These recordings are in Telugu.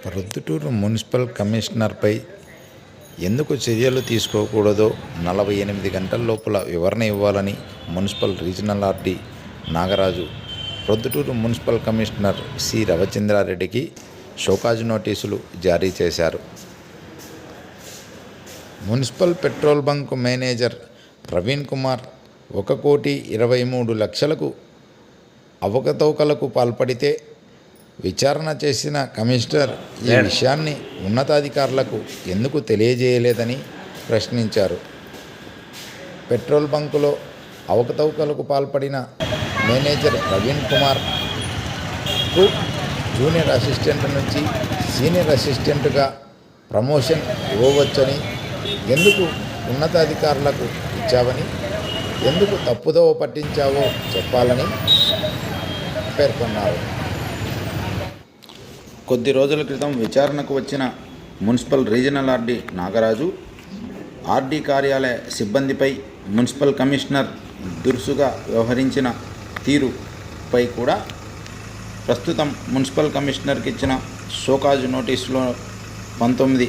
ప్రొద్దుటూరు మున్సిపల్ కమిషనర్పై ఎందుకు చర్యలు తీసుకోకూడదో 48 గంటల లోపల వివరణ ఇవ్వాలని municipal regional RD Nagaraju Proddatur municipal commissioner C రవిచంద్రారెడ్డికి షోకాజ్ నోటీసులు జారీ చేశారు. Municipal petrol bunk manager Praveen Kumar 1,23,00,000కు అవకతవకలకు పాల్పడితే విచారణ చేసిన కమిషనర్ ఈ విషయాన్ని ఉన్నతాధికారులకు ఎందుకు తెలియజేయలేదని ప్రశ్నించారు. పెట్రోల్ బంకులో అవకతవకలకు పాల్పడిన మేనేజర్ ప్రవీణ్ కుమార్కు జూనియర్ అసిస్టెంట్ నుంచి సీనియర్ అసిస్టెంట్గా ప్రమోషన్ ఇవ్వవచ్చని, ఎందుకు ఉన్నతాధికారులకు ఇచ్చావని, ఎందుకు తప్పుదోవ పట్టించావో చెప్పాలని పేర్కొన్నారు. కొద్ది రోజుల క్రితం విచారణకు వచ్చిన municipal regional RD Nagaraju RD కార్యాలయ సిబ్బందిపై మున్సిపల్ కమిషనర్ దురుసుగా వ్యవహరించిన తీరుపై కూడా ప్రస్తుతం మున్సిపల్ కమిషనర్కి ఇచ్చిన షోకాజ్ నోటీసులో 19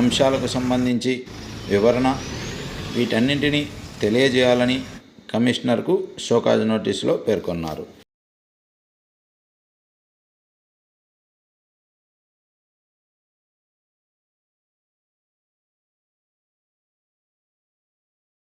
అంశాలకు సంబంధించి వివరణ, వీటన్నింటినీ తెలియజేయాలని కమిషనర్కు షోకాజ్ నోటీసులో పేర్కొన్నారు.